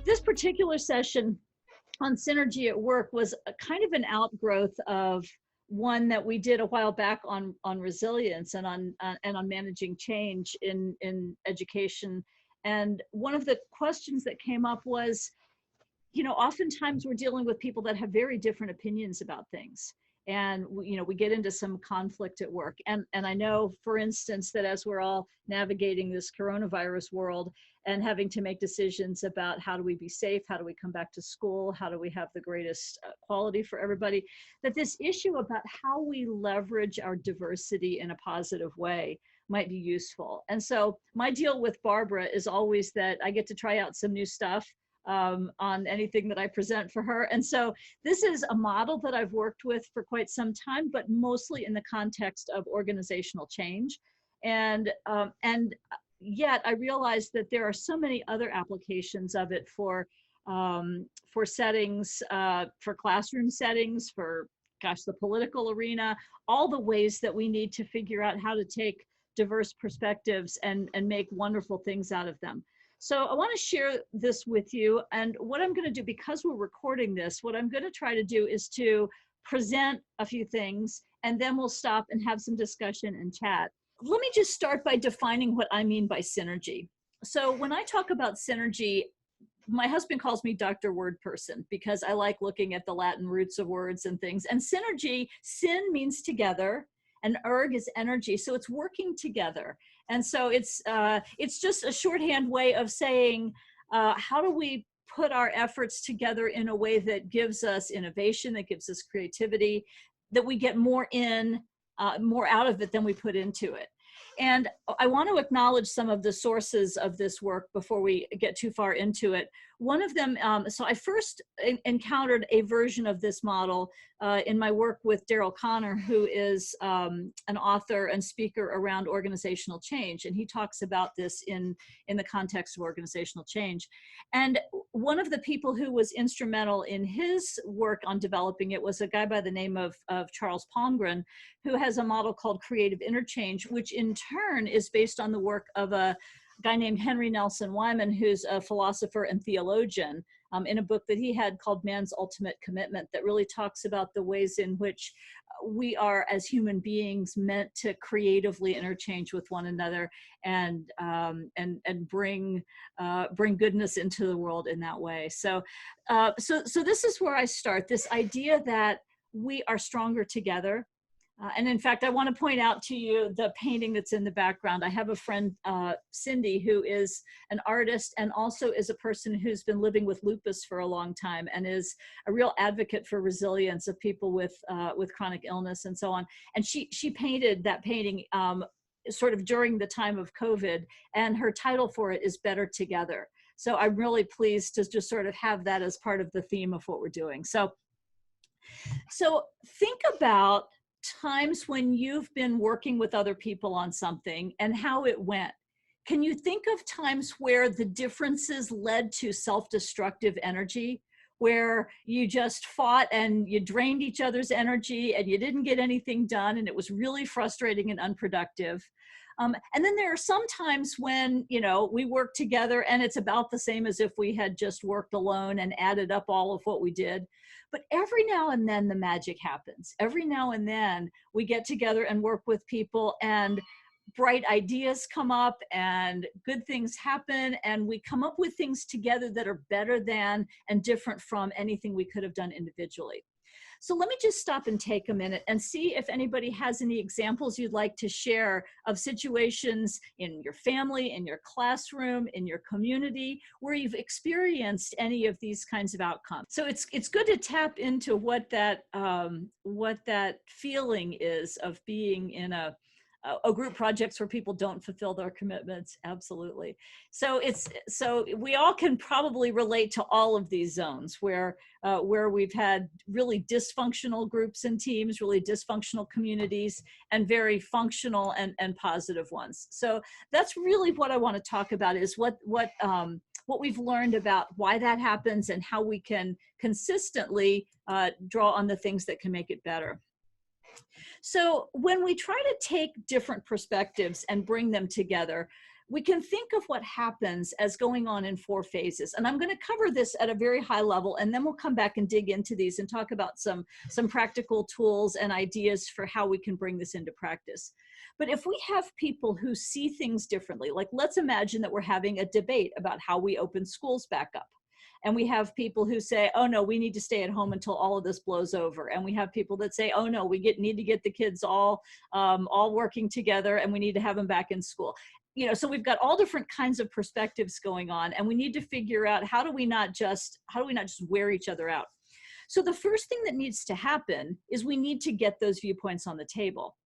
This particular session on synergy at work was a kind of an outgrowth of one that we did a while back on resilience and on managing change in education. And one of the questions that came up was, oftentimes we're dealing with people that have very different opinions about things. And we get into some conflict at work. And I know, for instance, that as we're all navigating this coronavirus world and having to make decisions about how do we be safe, how do we come back to school, how do we have the greatest quality for everybody, that this issue about how we leverage our diversity in a positive way might be useful. And so my deal with Barbara is always that I get to try out some new stuff on anything that I present for her. And so this is a model that I've worked with for quite some time, but mostly in the context of organizational change. And yet I realized that there are so many other applications of it for settings, for classroom settings, for, the political arena, all the ways that we need to figure out how to take diverse perspectives and make wonderful things out of them. So I want to share this with you. And what I'm going to do, because we're recording this, what I'm going to try to do is to present a few things, and then we'll stop and have some discussion and chat. Let me just start by defining what I mean by synergy. So when I talk about synergy, my husband calls me Dr. Word Person because I like looking at the Latin roots of words and things. And synergy, syn means together, and erg is energy. So it's working together. And so it's just a shorthand way of saying, how do we put our efforts together in a way that gives us innovation, that gives us creativity, that we get more out of it than we put into it. And I want to acknowledge some of the sources of this work before we get too far into it. One of them, so I first encountered a version of this model in my work with Daryl Connor, who is an author and speaker around organizational change. And he talks about this in the context of organizational change. And one of the people who was instrumental in his work on developing it was a guy by the name of Charles Palmgren, who has a model called creative interchange, which in turn is based on the work of a guy named Henry Nelson Wyman, who's a philosopher and theologian, in a book that he had called Man's Ultimate Commitment, that really talks about the ways in which we are as human beings meant to creatively interchange with one another and bring goodness into the world in that way. So this is where I start, this idea that we are stronger together. And in fact, I want to point out to you the painting that's in the background. I have a friend, Cindy, who is an artist and also is a person who's been living with lupus for a long time and is a real advocate for resilience of people with chronic illness and so on. And she painted that painting sort of during the time of COVID, and her title for it is Better Together. So I'm really pleased to just sort of have that as part of the theme of what we're doing. So think about times when you've been working with other people on something and how it went. Can you think of times where the differences led to self-destructive energy, where you just fought and you drained each other's energy and you didn't get anything done and it was really frustrating and unproductive? And then there are some times when, we work together and it's about the same as if we had just worked alone and added up all of what we did. But every now and then the magic happens. Every now and then we get together and work with people and bright ideas come up and good things happen, and we come up with things together that are better than and different from anything we could have done individually. So let me just stop and take a minute and see if anybody has any examples you'd like to share of situations in your family, in your classroom, in your community, where you've experienced any of these kinds of outcomes. So it's good to tap into what that feeling is of being in a group projects where people don't fulfill their commitments. Absolutely. So we all can probably relate to all of these zones where we've had really dysfunctional groups and teams, really dysfunctional communities, and very functional and positive ones. So that's really what I want to talk about, is what we've learned about why that happens and how we can consistently draw on the things that can make it better. So when we try to take different perspectives and bring them together, we can think of what happens as going on in 4 phases. And I'm going to cover this at a very high level, and then we'll come back and dig into these and talk about some practical tools and ideas for how we can bring this into practice. But if we have people who see things differently, like let's imagine that we're having a debate about how we open schools back up. And we have people who say, oh no, we need to stay at home until all of this blows over. And we have people that say, oh no, we need to get the kids all working together, and we need to have them back in school. You know, so we've got all different kinds of perspectives going on, and we need to figure out how do we not just wear each other out. So the first thing that needs to happen is we need to get those viewpoints on the table.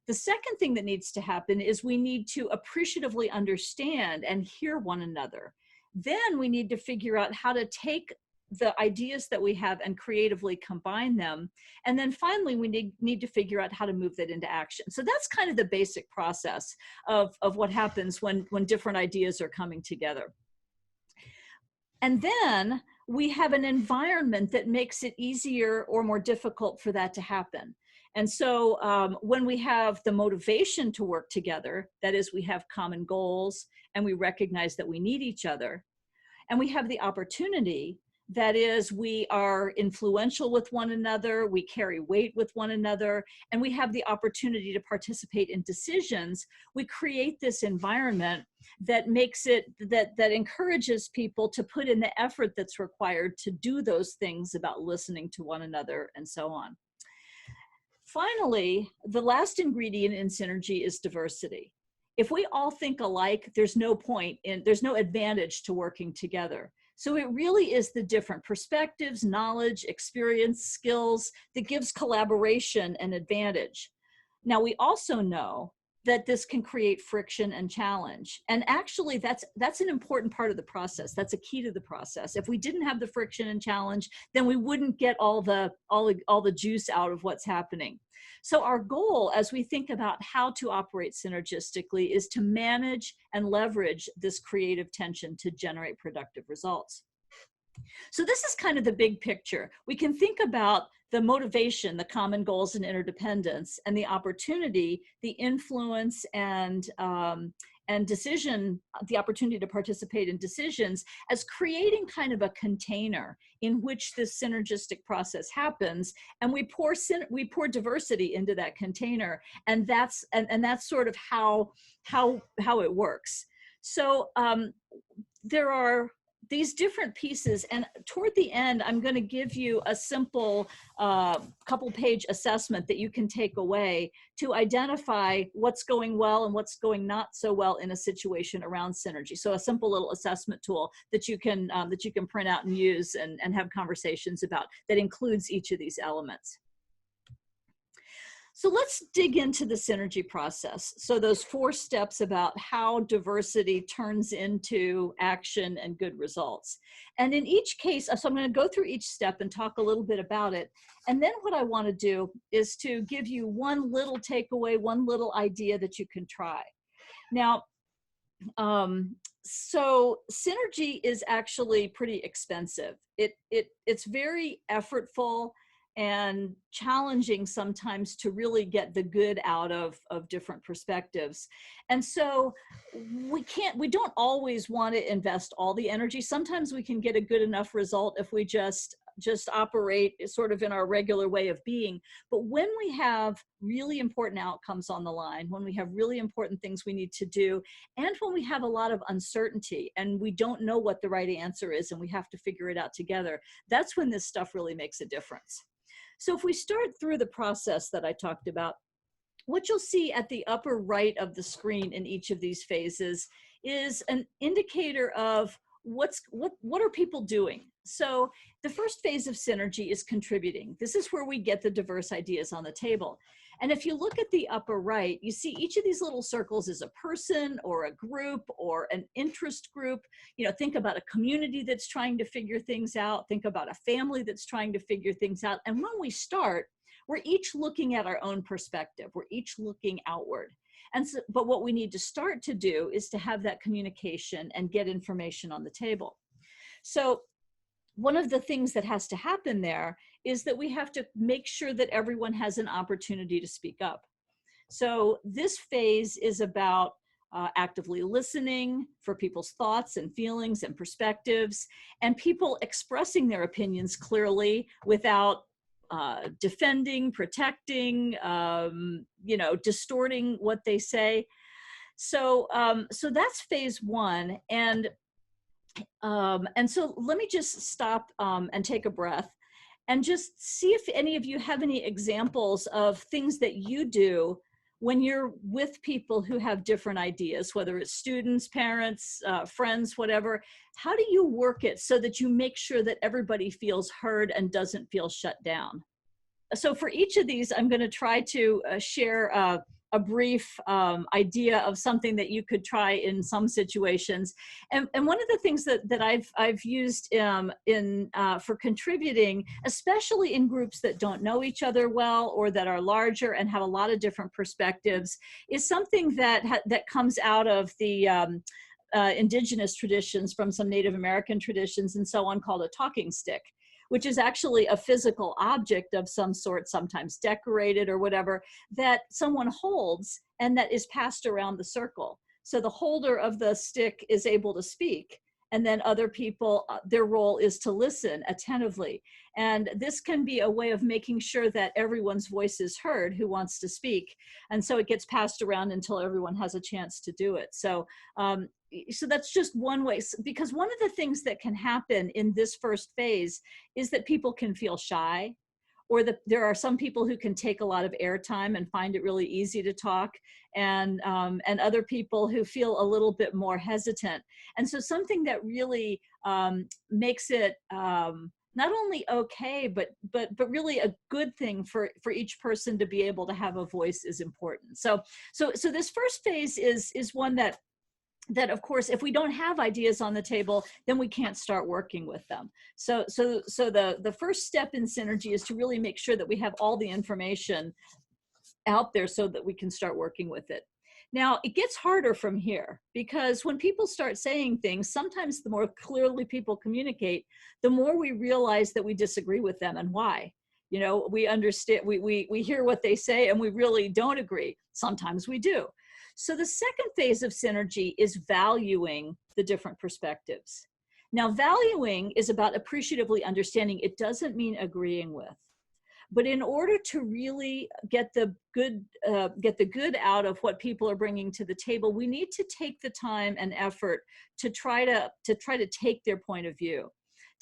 The second thing that needs to happen is we need to appreciatively understand and hear one another. Then we need to figure out how to take the ideas that we have and creatively combine them. And then finally, we need to figure out how to move that into action. So that's kind of the basic process of what happens when different ideas are coming together. And then we have an environment that makes it easier or more difficult for that to happen. And so when we have the motivation to work together, that is, we have common goals and we recognize that we need each other, and we have the opportunity, that is, we are influential with one another, we carry weight with one another, and we have the opportunity to participate in decisions, we create this environment that makes it, that encourages people to put in the effort that's required to do those things about listening to one another and so on. Finally, the last ingredient in synergy is diversity. If we all think alike, there's no advantage to working together. So it really is the different perspectives, knowledge, experience, skills that gives collaboration an advantage. Now, we also know that this can create friction and challenge. And actually, that's an important part of the process. That's a key to the process. If we didn't have the friction and challenge, then we wouldn't get all the juice out of what's happening. So our goal, as we think about how to operate synergistically, is to manage and leverage this creative tension to generate productive results. So this is kind of the big picture. We can think about the motivation, the common goals and interdependence, and the opportunity, the influence and decision, the opportunity to participate in decisions as creating kind of a container in which this synergistic process happens, and we pour diversity into that container, and that's sort of how it works. So there are these different pieces, and toward the end, I'm going to give you a simple couple-page assessment that you can take away to identify what's going well and what's going not so well in a situation around synergy. So a simple little assessment tool that you can print out and use and have conversations about that includes each of these elements. So let's dig into the synergy process. So those 4 steps about how diversity turns into action and good results. And in each case, so I'm going to go through each step and talk a little bit about it. And then what I want to do is to give you one little takeaway, one little idea that you can try. Now, so synergy is actually pretty expensive. It's very effortful and challenging sometimes to really get the good out of different perspectives. And so we don't always want to invest all the energy. Sometimes we can get a good enough result if we just operate sort of in our regular way of being. But when we have really important outcomes on the line, when we have really important things we need to do, and when we have a lot of uncertainty and we don't know what the right answer is and we have to figure it out together, that's when this stuff really makes a difference. So if we start through the process that I talked about, what you'll see at the upper right of the screen in each of these phases is an indicator of what are people doing. So the first phase of synergy is contributing. This is where we get the diverse ideas on the table. And if you look at the upper right, you see each of these little circles is a person or a group or an interest group. You know, think about a community that's trying to figure things out. Think about a family that's trying to figure things out. And when we start, we're each looking at our own perspective. We're each looking outward. And so, but what we need to start to do is to have that communication and get information on the table. So one of the things that has to happen there is that we have to make sure that everyone has an opportunity to speak up. So this phase is about actively listening for people's thoughts and feelings and perspectives, and people expressing their opinions clearly without defending, protecting, distorting what they say. So that's phase one. And so let me just stop and take a breath and just see if any of you have any examples of things that you do when you're with people who have different ideas, whether it's students, parents, friends, whatever. How do you work it so that you make sure that everybody feels heard and doesn't feel shut down? So for each of these, I'm going to try to share a brief idea of something that you could try in some situations. And one of the things that I've used for contributing, especially in groups that don't know each other well or that are larger and have a lot of different perspectives, is something that comes out of the indigenous traditions, from some Native American traditions and so on, called a talking stick, which is actually a physical object of some sort, sometimes decorated or whatever, that someone holds and that is passed around the circle. So the holder of the stick is able to speak, and then other people, their role is to listen attentively. And this can be a way of making sure that everyone's voice is heard who wants to speak. And so it gets passed around until everyone has a chance to do it. So that's just one way, because one of the things that can happen in this first phase is that people can feel shy, or that there are some people who can take a lot of airtime and find it really easy to talk, and other people who feel a little bit more hesitant. And so something that really makes it not only okay, but really a good thing for each person to be able to have a voice is important. So this first phase is one that of course, if we don't have ideas on the table, then we can't start working with them. So the first step in synergy is to really make sure that we have all the information out there so that we can start working with it. Now, it gets harder from here, because when people start saying things, sometimes the more clearly people communicate, the more we realize that we disagree with them, and why. You know, we understand, we hear what they say and we really don't agree. Sometimes we do. So the second phase of synergy is valuing the different perspectives. Now, valuing is about appreciatively understanding. It doesn't mean agreeing with. But in order to really get the good out of what people are bringing to the table, we need to take the time and effort to try to take their point of view,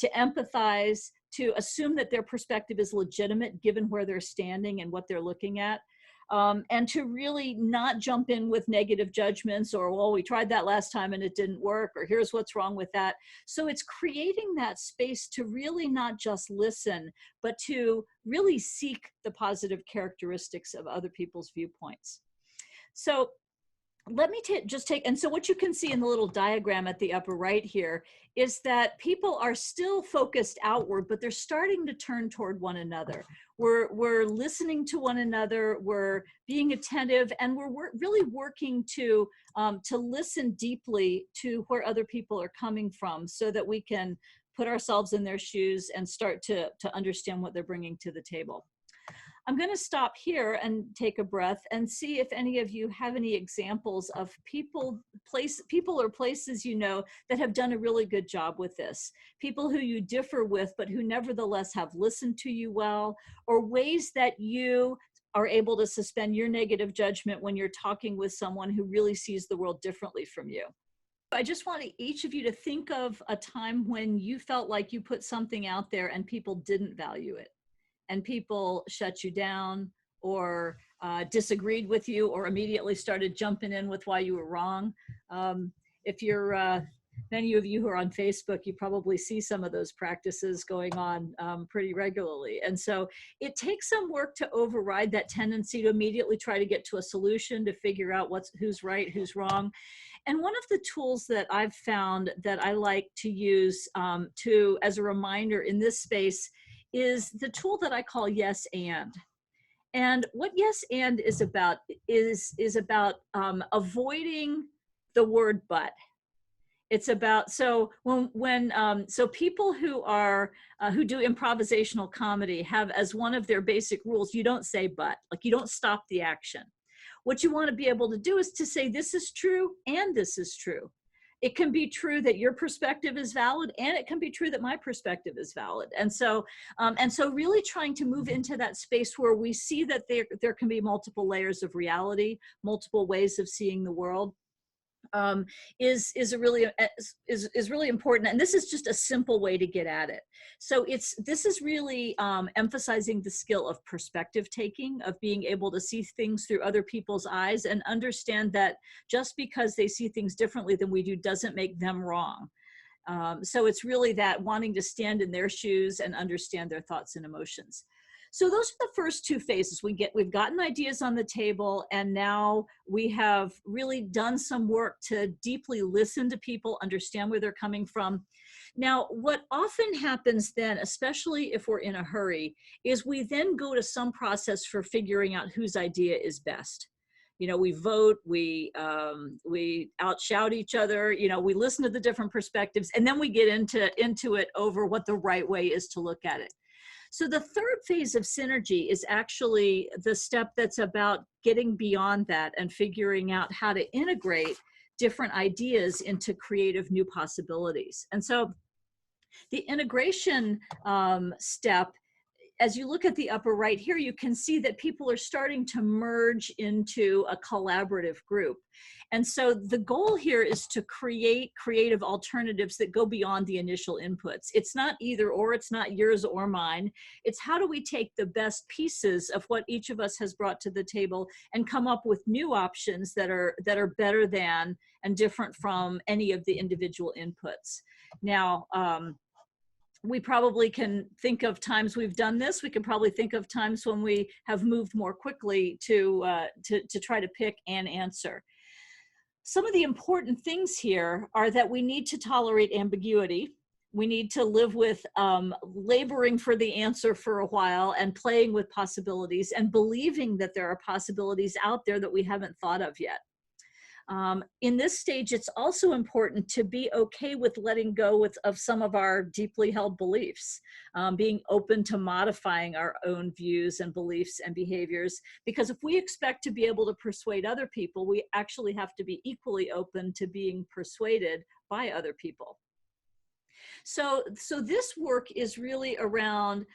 to empathize, to assume that their perspective is legitimate given where they're standing and what they're looking at. And to really not jump in with negative judgments, or, well, we tried that last time and it didn't work, or here's what's wrong with that. So it's creating that space to really not just listen, but to really seek the positive characteristics of other people's viewpoints. So let me just take, and so what you can see in the little diagram at the upper right here is that people are still focused outward, but they're starting to turn toward one another. We're listening to one another, we're being attentive, and we're really working to listen deeply to where other people are coming from, so that we can put ourselves in their shoes and start to understand what they're bringing to the table. I'm going to stop here and take a breath and see if any of you have any examples of people or places you know that have done a really good job with this. People who you differ with, but who nevertheless have listened to you well, or ways that you are able to suspend your negative judgment when you're talking with someone who really sees the world differently from you. I just want each of you to think of a time when you felt like you put something out there and people didn't value it, and people shut you down, or disagreed with you, or immediately started jumping in with why you were wrong. If you're, many of you who are on Facebook, you probably see some of those practices going on pretty regularly. And so it takes some work to override that tendency to immediately try to get to a solution, to figure out who's right, who's wrong. And one of the tools that I've found that I like to use as a reminder in this space is the tool that I call Yes And. And what Yes And is about is about avoiding the word but. It's about, so so people who do improvisational comedy have as one of their basic rules, you don't say but, like you don't stop the action. What you want to be able to do is to say, this is true and this is true. It can be true that your perspective is valid, and it can be true that my perspective is valid. And so really trying to move into that space where we see that there can be multiple layers of reality, multiple ways of seeing the world, is really important. And this is just a simple way to get at it. So this is really emphasizing the skill of perspective taking, of being able to see things through other people's eyes and understand that just because they see things differently than we do doesn't make them wrong. So it's really that wanting to stand in their shoes and understand their thoughts and emotions. So those are the first two phases. We've gotten ideas on the table, and now we have really done some work to deeply listen to people, understand where they're coming from. Now, what often happens then, especially if we're in a hurry, is we then go to some process for figuring out whose idea is best. You know, we vote, we outshout each other, you know, we listen to the different perspectives, and then we get into it over what the right way is to look at it. So the third phase of synergy is actually the step that's about getting beyond that and figuring out how to integrate different ideas into creative new possibilities. And so the integration step, as you look at the upper right here, you can see that people are starting to merge into a collaborative group. And so the goal here is to create creative alternatives that go beyond the initial inputs. It's not either or, it's not yours or mine. It's how do we take the best pieces of what each of us has brought to the table and come up with new options that are better than and different from any of the individual inputs. Now, we probably can think of times we've done this. We can probably think of times when we have moved more quickly to try to pick an answer. Some of the important things here are that we need to tolerate ambiguity. We need to live with laboring for the answer for a while and playing with possibilities and believing that there are possibilities out there that we haven't thought of yet. In this stage, it's also important to be okay with letting go of some of our deeply held beliefs, being open to modifying our own views and beliefs and behaviors, because if we expect to be able to persuade other people, we actually have to be equally open to being persuaded by other people. So this work is really around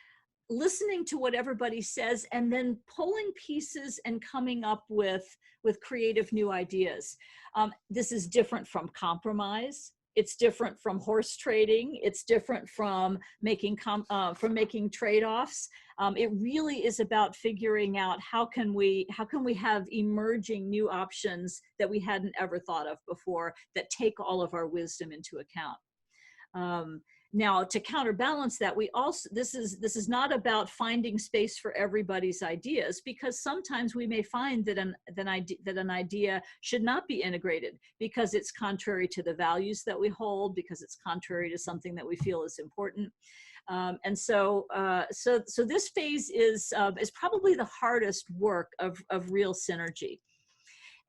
listening to what everybody says and then pulling pieces and coming up with creative new ideas. This is different from compromise. It's different from horse trading. It's different from making trade-offs. It really is about figuring out how can we have emerging new options that we hadn't ever thought of before that take all of our wisdom into account. Now, to counterbalance that, this is not about finding space for everybody's ideas, because sometimes we may find that an idea should not be integrated because it's contrary to the values that we hold, because it's contrary to something that we feel is important. So this phase is probably the hardest work of real synergy.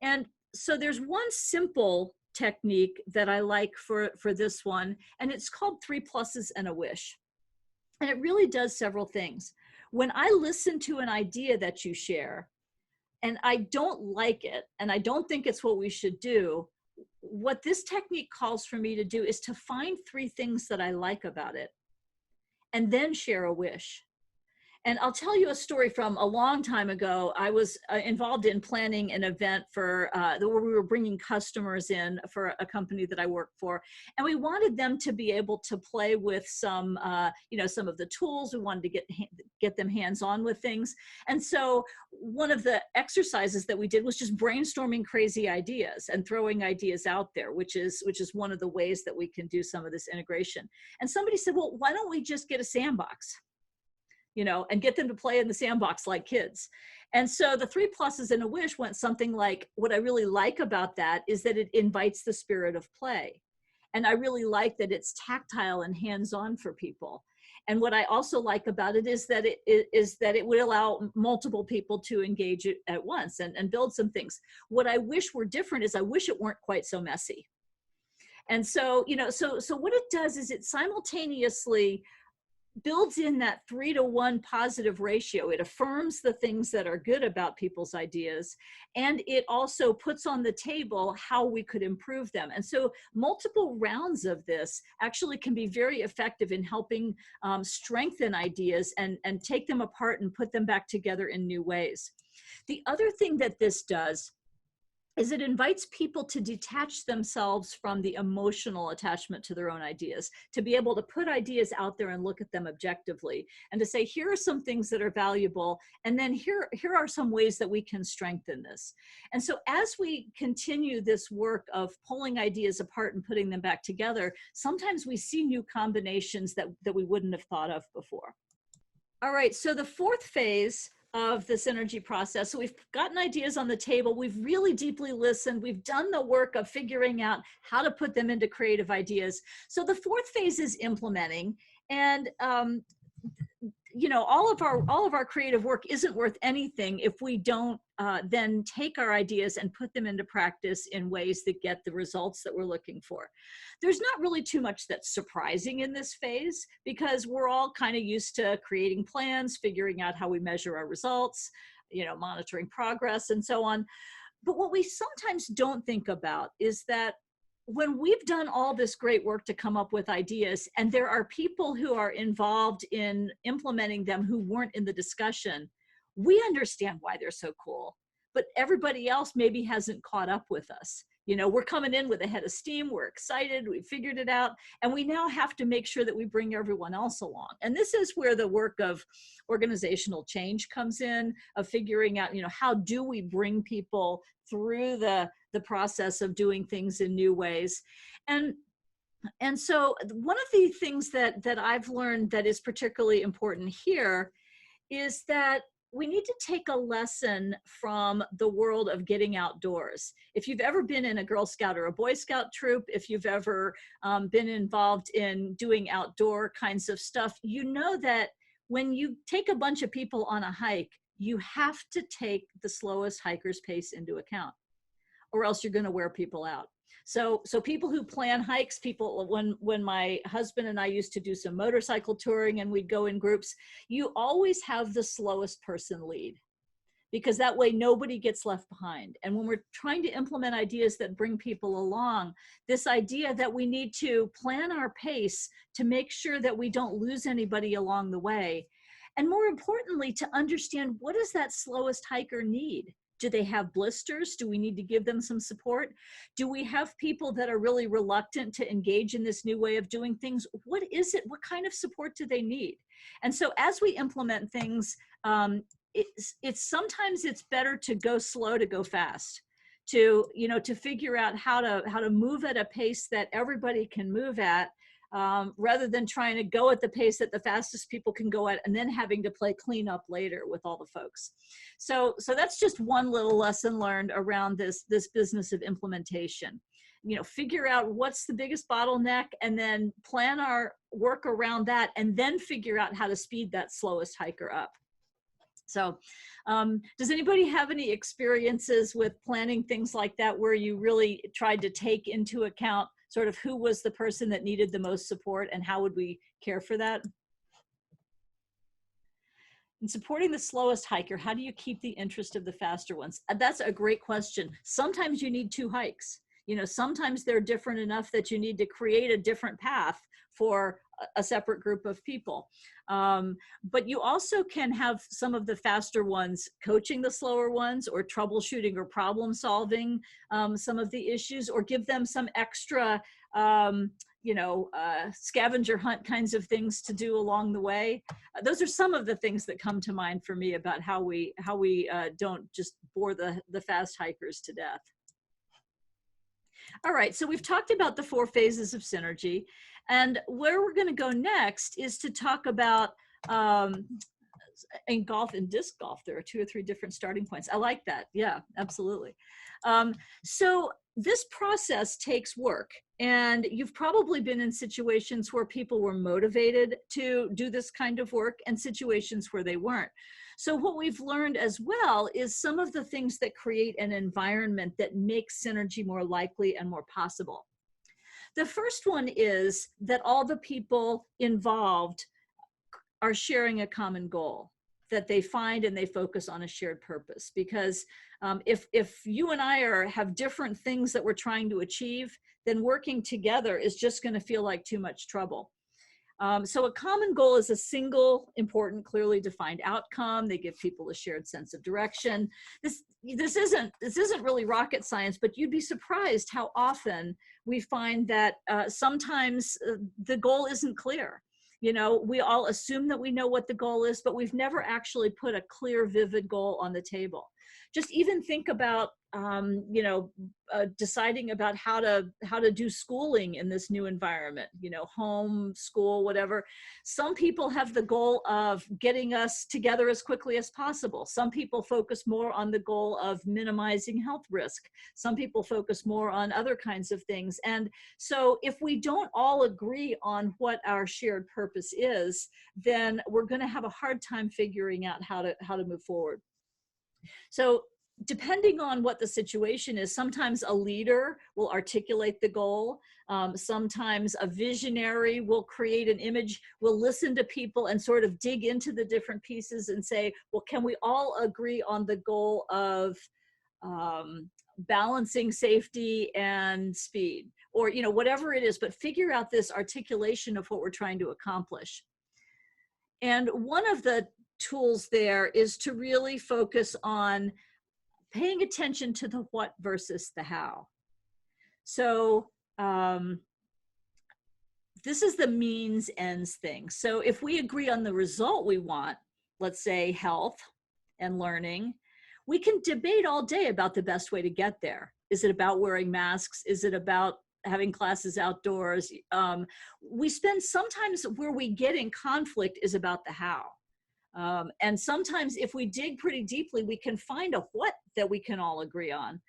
And so there's one simple technique that I like for this one, and it's called 3 pluses and a wish. And it really does several things. When I listen to an idea that you share and I don't like it and I don't think it's what we should do, what this technique calls for me to do is to find 3 things that I like about it and then share a wish. And I'll tell you a story from a long time ago. I was involved in planning an event where we were bringing customers in for a company that I work for. And we wanted them to be able to play with some of the tools. We wanted to get them hands-on with things. And so one of the exercises that we did was just brainstorming crazy ideas and throwing ideas out there, which is one of the ways that we can do some of this integration. And somebody said, well, why don't we just get a sandbox? And get them to play in the sandbox like kids. And so the 3 pluses and a wish went something like, what I really like about that is that it invites the spirit of play. And I really like that it's tactile and hands-on for people. And what I also like about it is that it would allow multiple people to engage at once and build some things. What I wish were different is I wish it weren't quite so messy. And so, so what it does is it simultaneously builds in that 3-to-1 positive ratio. It affirms the things that are good about people's ideas, and it also puts on the table how we could improve them. And so multiple rounds of this actually can be very effective in helping strengthen ideas and take them apart and put them back together in new ways. The other thing that this does is it invites people to detach themselves from the emotional attachment to their own ideas, to be able to put ideas out there and look at them objectively, and to say, here are some things that are valuable, and then here are some ways that we can strengthen this. And so as we continue this work of pulling ideas apart and putting them back together, sometimes we see new combinations that we wouldn't have thought of before. All right, so the fourth phase of the synergy process. So we've gotten ideas on the table, we've really deeply listened, we've done the work of figuring out how to put them into creative ideas. So the fourth phase is implementing. And you know, all of our creative work isn't worth anything if we don't then take our ideas and put them into practice in ways that get the results that we're looking for. There's not really too much that's surprising in this phase, because we're all kind of used to creating plans, figuring out how we measure our results, you know, monitoring progress and so on. But what we sometimes don't think about is that when we've done all this great work to come up with ideas, and there are people who are involved in implementing them who weren't in the discussion, we understand why they're so cool, but everybody else maybe hasn't caught up with us. You know, we're coming in with a head of steam, we're excited, we figured it out, and we now have to make sure that we bring everyone else along. And this is where the work of organizational change comes in, of figuring out, you know, how do we bring people through the process of doing things in new ways. And so one of the things that I've learned that is particularly important here is that we need to take a lesson from the world of getting outdoors. If you've ever been in a Girl Scout or a Boy Scout troop, if you've ever been involved in doing outdoor kinds of stuff, you know that when you take a bunch of people on a hike, you have to take the slowest hiker's pace into account, or else you're going to wear people out. So people who plan hikes, when my husband and I used to do some motorcycle touring and we'd go in groups, you always have the slowest person lead, because that way nobody gets left behind. And when we're trying to implement ideas that bring people along, this idea that we need to plan our pace to make sure that we don't lose anybody along the way. And more importantly, to understand, what does that slowest hiker need? Do they have blisters? Do we need to give them some support? Do we have people that are really reluctant to engage in this new way of doing things? What is it? What kind of support do they need? And so as we implement things, sometimes it's better to go slow to go fast, to figure out how to move at a pace that everybody can move at, rather than trying to go at the pace that the fastest people can go at and then having to play cleanup later with all the folks. So that's just one little lesson learned around this business of implementation. You know, figure out what's the biggest bottleneck and then plan our work around that, and then figure out how to speed that slowest hiker up. So does anybody have any experiences with planning things like that, where you really tried to take into account sort of who was the person that needed the most support and how would we care for that? In supporting the slowest hiker, how do you keep the interest of the faster ones? That's a great question. Sometimes you need 2 hikes. You know, sometimes they're different enough that you need to create a different path for a separate group of people. But you also can have some of the faster ones coaching the slower ones, or troubleshooting or problem solving some of the issues, or give them some extra scavenger hunt kinds of things to do along the way. Those are some of the things that come to mind for me about how we don't just bore the fast hikers to death. All right, so we've talked about the 4 phases of synergy, and where we're going to go next is to talk about in golf and disc golf, there are 2 or 3 different starting points. I like that. Yeah, absolutely. So this process takes work, and you've probably been in situations where people were motivated to do this kind of work and situations where they weren't. So what we've learned as well is some of the things that create an environment that makes synergy more likely and more possible. The first one is that all the people involved are sharing a common goal, that they find and they focus on a shared purpose. Because if you and I have different things that we're trying to achieve, then working together is just going to feel like too much trouble. So a common goal is a single, important, clearly defined outcome. They give people a shared sense of direction. This isn't really rocket science, but you'd be surprised how often we find that sometimes the goal isn't clear. You know, we all assume that we know what the goal is, but we've never actually put a clear, vivid goal on the table. Just even think about, deciding about how to do schooling in this new environment, home, school, whatever. Some people have the goal of getting us together as quickly as possible. Some people focus more on the goal of minimizing health risk. Some people focus more on other kinds of things. And so if we don't all agree on what our shared purpose is, then we're going to have a hard time figuring out how to move forward. So depending on what the situation is, sometimes a leader will articulate the goal. Sometimes a visionary will create an image, will listen to people and sort of dig into the different pieces and say, well, can we all agree on the goal of balancing safety and speed, or whatever it is, but figure out this articulation of what we're trying to accomplish. And one of the tools there is to really focus on paying attention to the what versus the how. So this is the means ends thing. So if we agree on the result we want, let's say health and learning, we can debate all day about the best way to get there. Is it about wearing masks? Is it about having classes outdoors? We spend sometimes where we get in conflict is about the how. And sometimes if we dig pretty deeply, we can find a what that we can all agree on.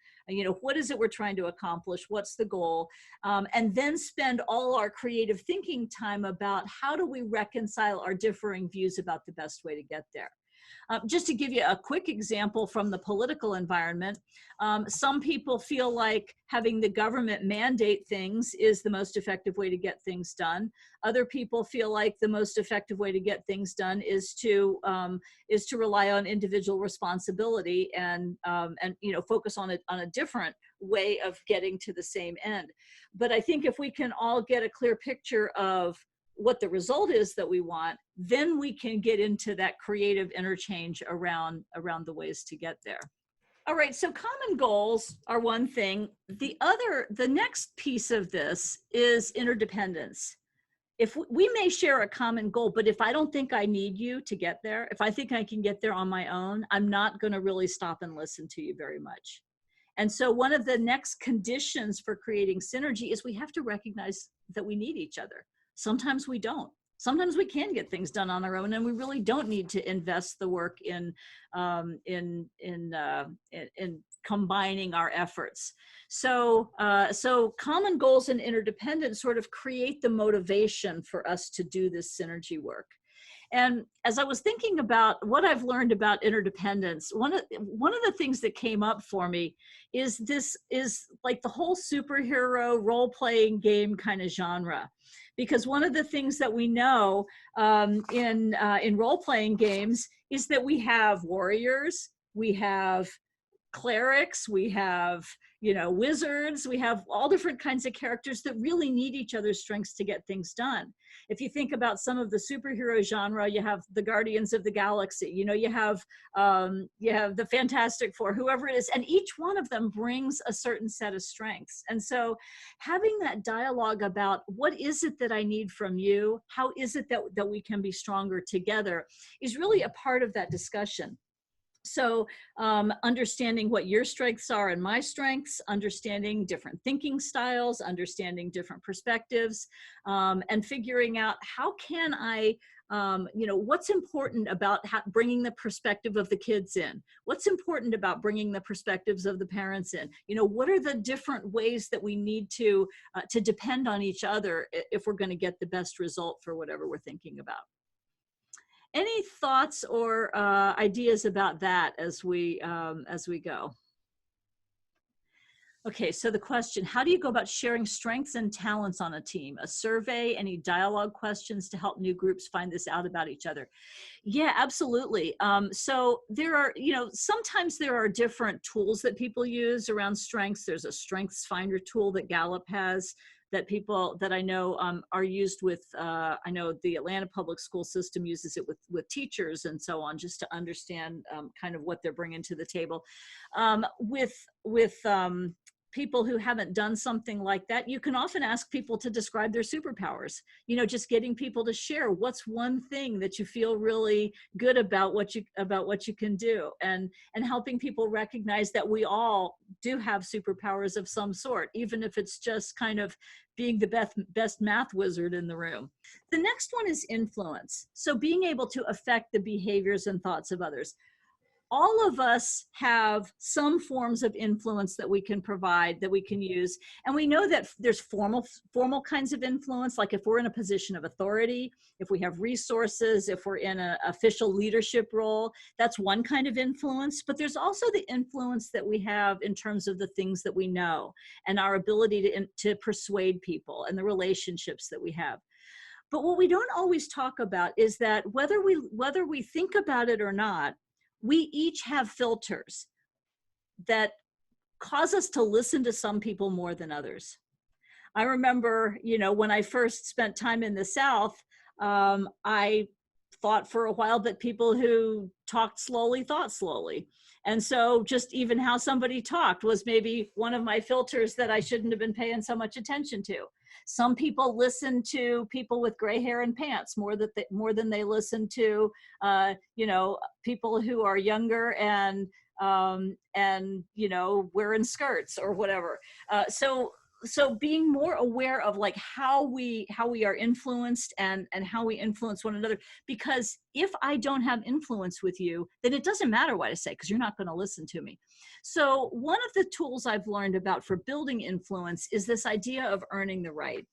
What is it we're trying to accomplish? What's the goal? And then spend all our creative thinking time about how do we reconcile our differing views about the best way to get there. Just to give you a quick example from the political environment, some people feel like having the government mandate things is the most effective way to get things done. Other people feel like the most effective way to get things done is to rely on individual responsibility and focus on a different way of getting to the same end. But I think if we can all get a clear picture of what the result is that we want, then we can get into that creative interchange around the ways to get there. All right, so common goals are one thing. The next piece of this is interdependence. If we may share a common goal, but if I don't think I need you to get there, if I think I can get there on my own, I'm not going to really stop and listen to you very much. And so one of the next conditions for creating synergy is we have to recognize that we need each other. Sometimes we don't. Sometimes we can get things done on our own, and we really don't need to invest the work in combining our efforts. So common goals and interdependence sort of create the motivation for us to do this synergy work. And as I was thinking about what I've learned about interdependence, one of the things that came up for me is this is like the whole superhero role-playing game kind of genre. Because one of the things that we know in role-playing games is that we have warriors, we have clerics, we have wizards, we have all different kinds of characters that really need each other's strengths to get things done. If you think about some of the superhero genre, you have the Guardians of the Galaxy, you have the Fantastic Four, whoever it is, and each one of them brings a certain set of strengths. And so having that dialogue about what is it that I need from you, how is it that we can be stronger together, is really a part of that discussion. So understanding what your strengths are and my strengths, understanding different thinking styles, understanding different perspectives, and figuring out how can I, what's important about bringing the perspective of the kids in? What's important about bringing the perspectives of the parents in? What are the different ways that we need to depend on each other if we're going to get the best result for whatever we're thinking about? Any thoughts or ideas about that as we go? Okay, so the question, how do you go about sharing strengths and talents on a team? A survey, any dialogue questions to help new groups find this out about each other? Yeah, absolutely. So there are, sometimes there are different tools that people use around strengths. There's a strengths finder tool that Gallup has that people that I know are used with, I know the Atlanta public school system uses it with teachers and so on, just to understand kind of what they're bringing to the table. With people who haven't done something like that, you can often ask people to describe their superpowers, just getting people to share what's one thing that you feel really good about what you can do, and helping people recognize that we all do have superpowers of some sort, even if it's just kind of being the best math wizard in the room. The next one is influence. So being able to affect the behaviors and thoughts of others. All of us have some forms of influence that we can provide, that we can use. And we know that there's formal kinds of influence, like if we're in a position of authority, if we have resources, if we're in an official leadership role, that's one kind of influence. But there's also the influence that we have in terms of the things that we know and our ability to persuade people and the relationships that we have. But what we don't always talk about is that whether we think about it or not, we each have filters that cause us to listen to some people more than others. I remember, when I first spent time in the South, I thought for a while that people who talked slowly thought slowly. And so just even how somebody talked was maybe one of my filters that I shouldn't have been paying so much attention to. Some people listen to people with gray hair and pants more than they listen to, people who are younger and wearing skirts or whatever. So being more aware of like how we are influenced and how we influence one another, because if I don't have influence with you, then it doesn't matter what I say, because you're not going to listen to me. So one of the tools I've learned about for building influence is this idea of earning the right.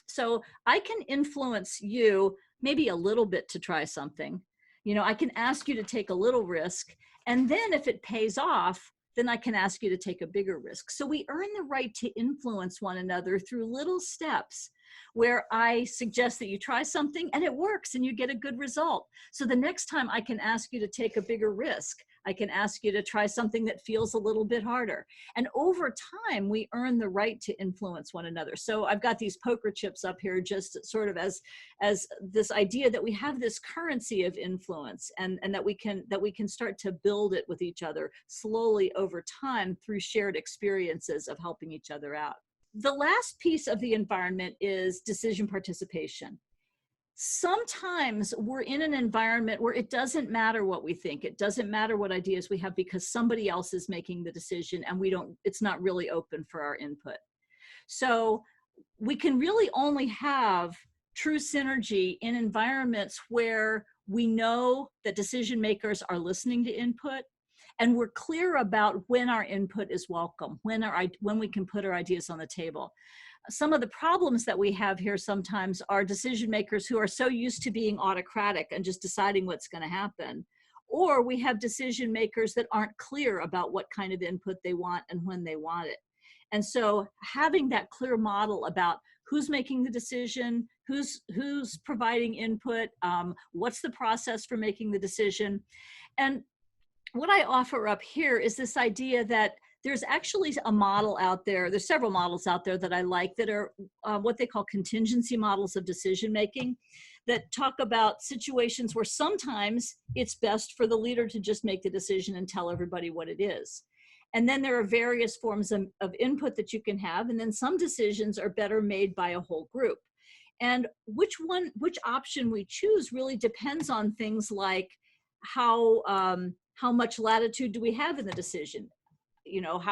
So I can influence you maybe a little bit to try something. I can ask you to take a little risk, and then if it pays off, then I can ask you to take a bigger risk. So we earn the right to influence one another through little steps where I suggest that you try something and it works and you get a good result. So the next time I can ask you to take a bigger risk. I can ask you to try something that feels a little bit harder. And over time, we earn the right to influence one another. So I've got these poker chips up here just sort of as this idea that we have this currency of influence, and that we can start to build it with each other slowly over time through shared experiences of helping each other out. The last piece of the environment is decision participation. Sometimes we're in an environment where it doesn't matter what we think. It doesn't matter what ideas we have, because somebody else is making the decision and it's not really open for our input. So we can really only have true synergy in environments where we know that decision makers are listening to input, and we're clear about when our input is welcome, when we can put our ideas on the table. Some of the problems that we have here sometimes are decision makers who are so used to being autocratic and just deciding what's going to happen. Or we have decision makers that aren't clear about what kind of input they want and when they want it. And so having that clear model about who's making the decision, who's providing input, what's the process for making the decision. And what I offer up here is this idea that there's actually a model out there. There's several models out there that I like that are what they call contingency models of decision making, that talk about situations where sometimes it's best for the leader to just make the decision and tell everybody what it is. And then there are various forms of input that you can have. And then some decisions are better made by a whole group. And which option we choose really depends on things like how much latitude do we have in the decision?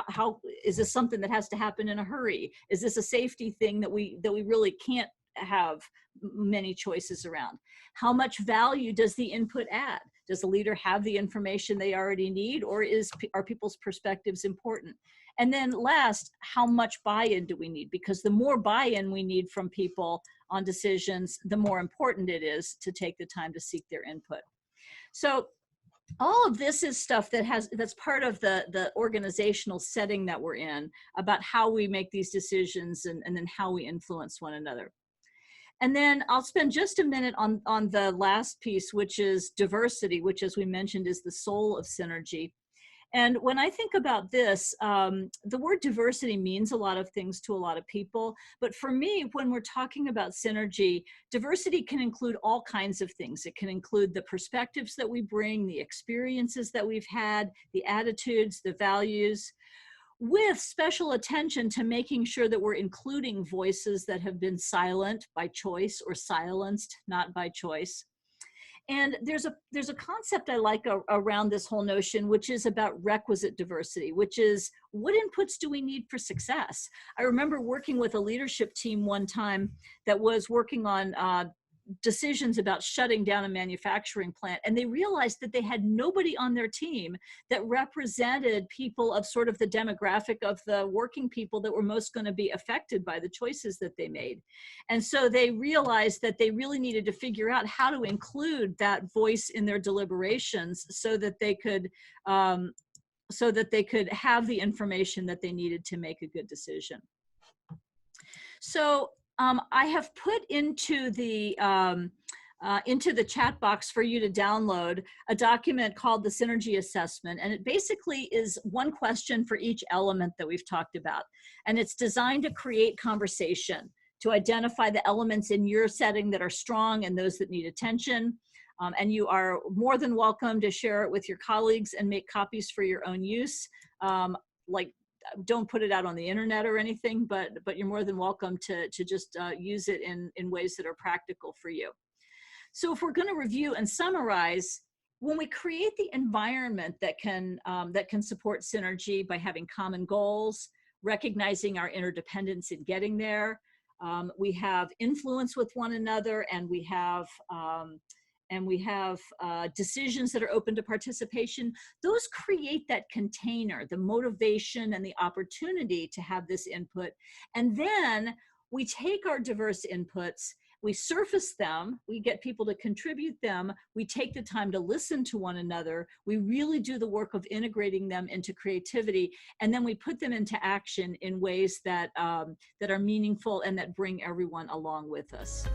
How is this something that has to happen in a hurry? Is this a safety thing that we really can't have many choices around? How much value does the input add? Does the leader have the information they already need, or are people's perspectives important? And then last, how much buy-in do we need? Because the more buy-in we need from people on decisions, the more important it is to take the time to seek their input. So All of this is stuff that's part of the organizational setting that we're in, about how we make these decisions, and then how we influence one another. And then I'll spend just a minute on the last piece, which is diversity, which, as we mentioned, is the soul of synergy. And when I think about this, the word diversity means a lot of things to a lot of people. But for me, when we're talking about synergy, diversity can include all kinds of things. It can include the perspectives that we bring, the experiences that we've had, the attitudes, the values, with special attention to making sure that we're including voices that have been silent by choice or silenced not by choice. And there's a concept I like around this whole notion, which is about requisite diversity, which is, what inputs do we need for success? I remember working with a leadership team one time that was working on decisions about shutting down a manufacturing plant, and they realized that they had nobody on their team that represented people of sort of the demographic of the working people that were most going to be affected by the choices that they made. And so they realized that they really needed to figure out how to include that voice in their deliberations, so that they could have the information that they needed to make a good decision. So I have put into the chat box for you to download a document called the Synergy Assessment. And it basically is one question for each element that we've talked about. And it's designed to create conversation, to identify the elements in your setting that are strong and those that need attention. And you are more than welcome to share it with your colleagues and make copies for your own use. Don't put it out on the internet or anything, but you're more than welcome to just use it in ways that are practical for you. So if we're going to review and summarize, when we create the environment that can support synergy by having common goals, recognizing our interdependence in getting there, we have influence with one another, and we have decisions that are open to participation. Those create that container, the motivation and the opportunity to have this input. And then we take our diverse inputs, we surface them, we get people to contribute them, we take the time to listen to one another, we really do the work of integrating them into creativity, and then we put them into action in ways that are meaningful and that bring everyone along with us.